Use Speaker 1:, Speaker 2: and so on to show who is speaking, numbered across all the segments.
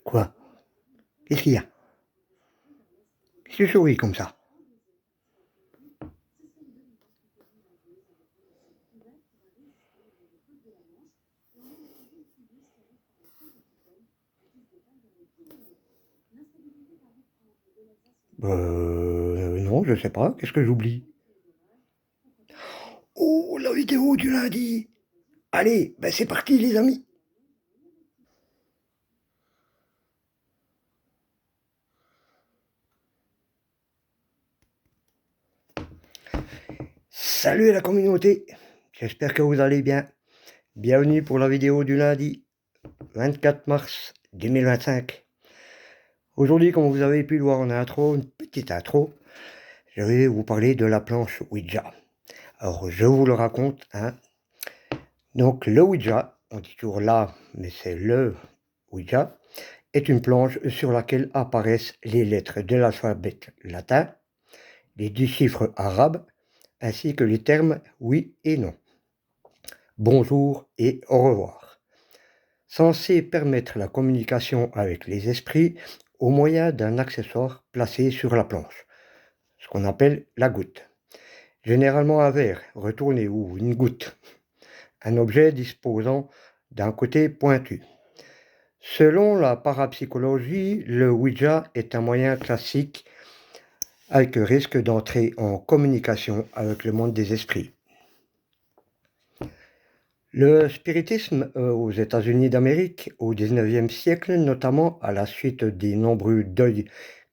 Speaker 1: Quoi? Qu'est-ce qu'il y a? Qu'est-ce que tu souris comme ça? Non, je sais pas. Qu'est-ce que j'oublie? Oh, la vidéo du lundi! Allez, ben c'est parti les amis! Salut la communauté! J'espère que vous allez bien. Bienvenue pour la vidéo du lundi 24 mars 2025. Aujourd'hui, comme vous avez pu le voir en intro, une petite intro, je vais vous parler de la planche Ouija. Alors, je vous le raconte, hein. Donc, le Ouija, on dit toujours là, mais c'est le Ouija, est une planche sur laquelle apparaissent les lettres de l'alphabet latin, les 10 chiffres arabes, ainsi que les termes oui et non, bonjour et au revoir, censé permettre la communication avec les esprits au moyen d'un accessoire placé sur la planche, ce qu'on appelle la goutte. Généralement un verre retourné ou une goutte, un objet disposant d'un côté pointu. Selon la parapsychologie, le Ouija est un moyen classique avec risque d'entrer en communication avec le monde des esprits. Le spiritisme aux États-Unis d'Amérique au XIXe siècle, notamment à la suite des nombreux deuils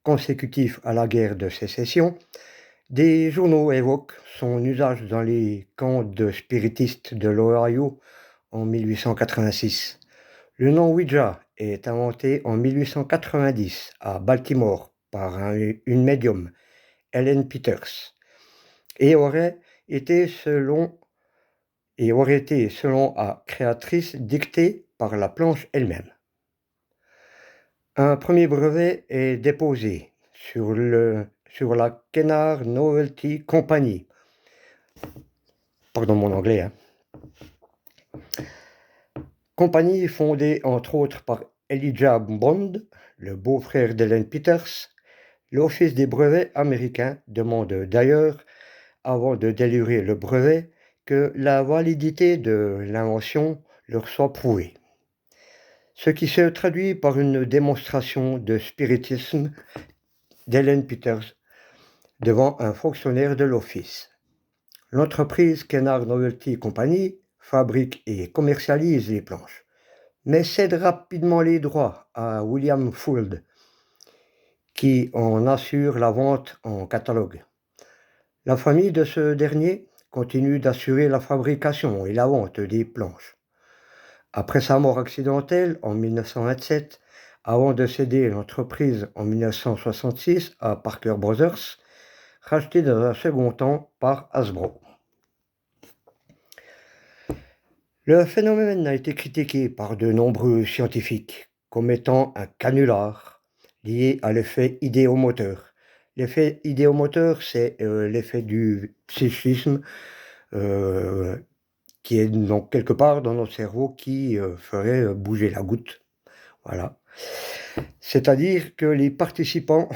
Speaker 1: consécutifs à la guerre de sécession, des journaux évoquent son usage dans les camps de spiritistes de l'Ohio en 1886. Le nom Ouija est inventé en 1890 à Baltimore par une médium, Ellen Peters, et aurait été selon la créatrice dicté par la planche elle-même. Un premier brevet est déposé sur la Kennard Novelty Company. Pardon mon anglais, hein. Compagnie fondée entre autres par Elijah Bond, le beau-frère d'Ellen Peters. L'Office des brevets américain demande d'ailleurs, avant de délivrer le brevet, que la validité de l'invention leur soit prouvée. Ce qui se traduit par une démonstration de spiritisme d'Ellen Peters devant un fonctionnaire de l'Office. L'entreprise Kennard Novelty Company fabrique et commercialise les planches, mais cède rapidement les droits à William Fuld, qui en assure la vente en catalogue. La famille de ce dernier continue d'assurer la fabrication et la vente des planches. Après sa mort accidentelle en 1927, avant de céder l'entreprise en 1966 à Parker Brothers, rachetée dans un second temps par Hasbro. Le phénomène a été critiqué par de nombreux scientifiques comme étant un canular lié à l'effet idéomoteur. L'effet idéomoteur, c'est l'effet du psychisme qui est donc quelque part dans notre cerveau qui ferait bouger la goutte. Voilà. C'est-à-dire que les participants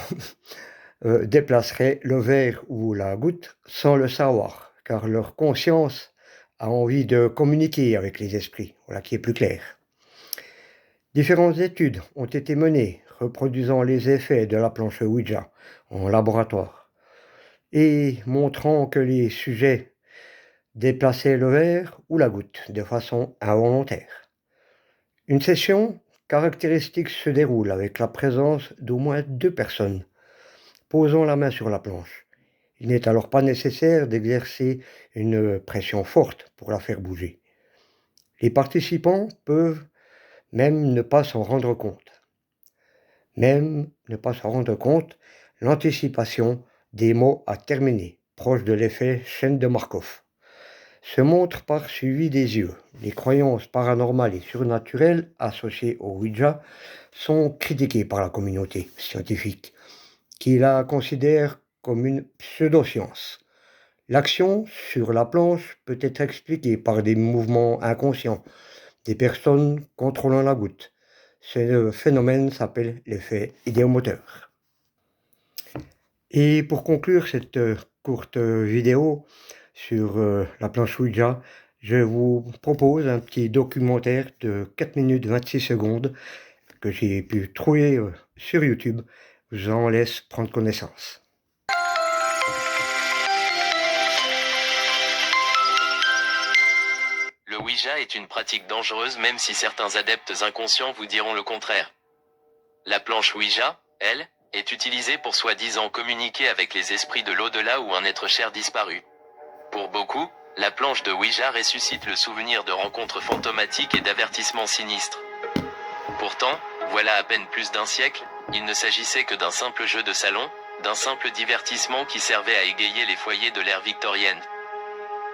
Speaker 1: déplaceraient le verre ou la goutte sans le savoir, car leur conscience a envie de communiquer avec les esprits, voilà qui est plus clair. Différentes études ont été menées reproduisant les effets de la planche Ouija en laboratoire et montrant que les sujets déplaçaient le verre ou la goutte de façon involontaire. Une session caractéristique se déroule avec la présence d'au moins 2 personnes posant la main sur la planche. Il n'est alors pas nécessaire d'exercer une pression forte pour la faire bouger. Les participants peuvent même ne pas s'en rendre compte. L'anticipation des mots a terminé, proche de l'effet chaîne de Markov. Se montre par suivi des yeux. Les croyances paranormales et surnaturelles associées au Ouija sont critiquées par la communauté scientifique, qui la considère comme une pseudo-science. L'action sur la planche peut être expliquée par des mouvements inconscients des personnes contrôlant la goutte. Ce phénomène s'appelle l'effet idéomoteur. Et pour conclure cette courte vidéo sur la planche Ouija, je vous propose un petit documentaire de 4 minutes 26 secondes que j'ai pu trouver sur YouTube. Je vous en laisse prendre connaissance.
Speaker 2: Le Ouija est une pratique dangereuse même si certains adeptes inconscients vous diront le contraire. La planche Ouija, elle, est utilisée pour soi-disant communiquer avec les esprits de l'au-delà ou un être cher disparu. Pour beaucoup, la planche de Ouija ressuscite le souvenir de rencontres fantomatiques et d'avertissements sinistres. Pourtant, voilà à peine plus d'un siècle, il ne s'agissait que d'un simple jeu de salon, d'un simple divertissement qui servait à égayer les foyers de l'ère victorienne.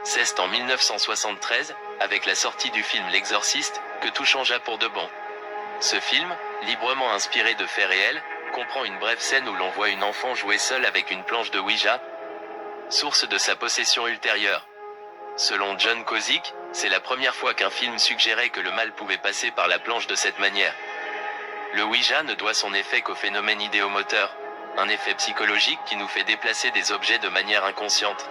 Speaker 2: C'est en 1973, avec la sortie du film L'Exorciste, que tout changea pour de bon. Ce film, librement inspiré de faits réels, comprend une brève scène où l'on voit une enfant jouer seule avec une planche de Ouija, source de sa possession ultérieure. Selon John Kozik, c'est la première fois qu'un film suggérait que le mal pouvait passer par la planche de cette manière. Le Ouija ne doit son effet qu'au phénomène idéomoteur, un effet psychologique qui nous fait déplacer des objets de manière inconsciente.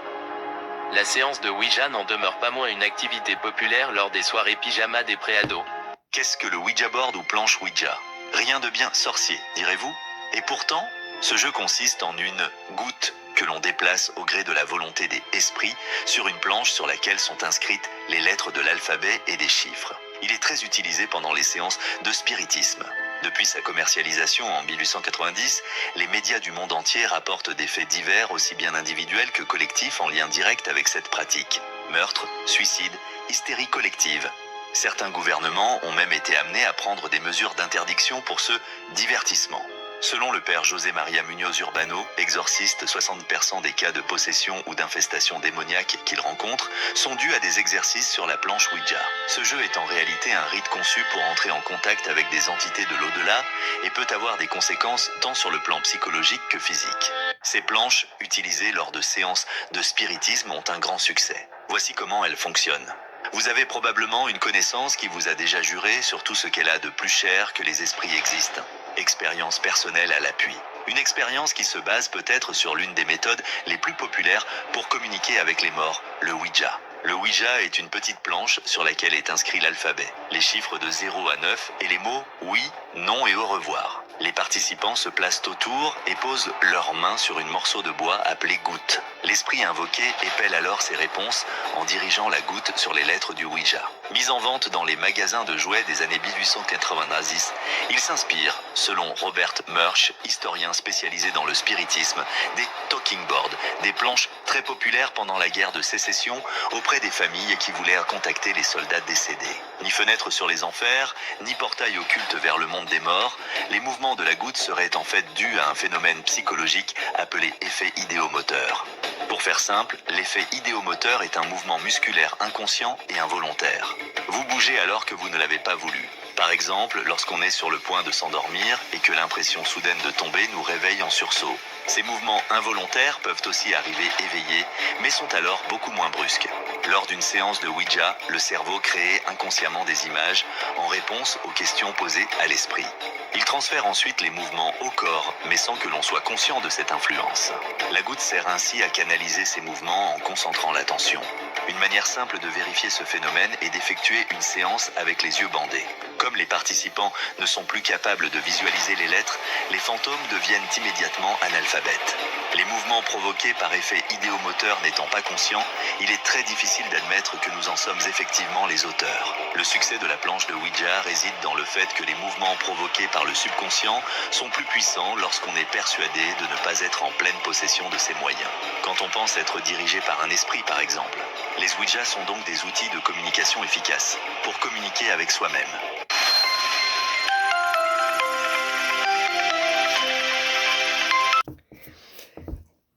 Speaker 2: La séance de Ouija n'en demeure pas moins une activité populaire lors des soirées pyjama des préados.
Speaker 3: Qu'est-ce que le Ouija board ou planche Ouija? Rien de bien sorcier, direz-vous? Et pourtant, ce jeu consiste en une goutte que l'on déplace au gré de la volonté des esprits sur une planche sur laquelle sont inscrites les lettres de l'alphabet et des chiffres. Il est très utilisé pendant les séances de spiritisme. Depuis sa commercialisation en 1890, les médias du monde entier rapportent des faits divers aussi bien individuels que collectifs en lien direct avec cette pratique. Meurtres, suicides, hystérie collective. Certains gouvernements ont même été amenés à prendre des mesures d'interdiction pour ce divertissement. Selon le père José María Muñoz Urbano, exorciste, 60% des cas de possession ou d'infestation démoniaque qu'il rencontre sont dus à des exercices sur la planche Ouija. Ce jeu est en réalité un rite conçu pour entrer en contact avec des entités de l'au-delà et peut avoir des conséquences tant sur le plan psychologique que physique. Ces planches, utilisées lors de séances de spiritisme, ont un grand succès. Voici comment elles fonctionnent. Vous avez probablement une connaissance qui vous a déjà juré sur tout ce qu'elle a de plus cher que les esprits existent. Expérience personnelle à l'appui. Une expérience qui se base peut-être sur l'une des méthodes les plus populaires pour communiquer avec les morts, le Ouija. Le Ouija est une petite planche sur laquelle est inscrit l'alphabet, les chiffres de 0 à 9 et les mots oui, non et au revoir. Les participants se placent autour et posent leurs mains sur une morceau de bois appelé goutte. L'esprit invoqué épelle alors ses réponses en dirigeant la goutte sur les lettres du Ouija. Mis en vente dans les magasins de jouets des années 1890, il s'inspire, selon Robert Murch, historien spécialisé dans le spiritisme, des talking boards, des planches très populaires pendant la guerre de sécession auprès des familles qui voulaient contacter les soldats décédés. Ni fenêtre sur les enfers, ni portail occulte vers le monde des morts, les mouvements de la goutte seraient en fait dus à un phénomène psychologique appelé effet idéomoteur. Pour faire simple, l'effet idéomoteur est un mouvement musculaire inconscient et involontaire. Vous bougez alors que vous ne l'avez pas voulu. Par exemple, lorsqu'on est sur le point de s'endormir et que l'impression soudaine de tomber nous réveille en sursaut. Ces mouvements involontaires peuvent aussi arriver éveillés, mais sont alors beaucoup moins brusques. Lors d'une séance de Ouija, le cerveau crée inconsciemment des images en réponse aux questions posées à l'esprit. Il transfère ensuite les mouvements au corps, mais sans que l'on soit conscient de cette influence. La goutte sert ainsi à canaliser ces mouvements en concentrant l'attention. Une manière simple de vérifier ce phénomène est d'effectuer une séance avec les yeux bandés. Comme les participants ne sont plus capables de visualiser les lettres, les fantômes deviennent immédiatement analphabètes. Les mouvements provoqués par effet idéomoteur n'étant pas conscients, il est très difficile d'admettre que nous en sommes effectivement les auteurs. Le succès de la planche de Ouija réside dans le fait que les mouvements provoqués par le subconscient sont plus puissants lorsqu'on est persuadé de ne pas être en pleine possession de ses moyens. Quand on pense être dirigé par un esprit par exemple. Les Ouija sont donc des outils de communication efficaces pour communiquer avec soi-même.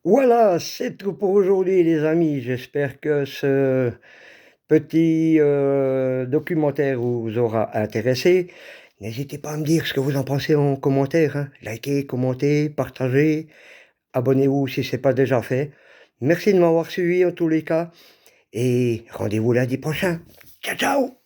Speaker 1: Voilà, c'est tout pour aujourd'hui les amis. J'espère que ce petit documentaire vous aura intéressé. N'hésitez pas à me dire ce que vous en pensez en commentaire. Likez, commentez, partagez. Abonnez-vous si ce n'est pas déjà fait. Merci de m'avoir suivi en tous les cas. Et rendez-vous lundi prochain. Ciao, ciao!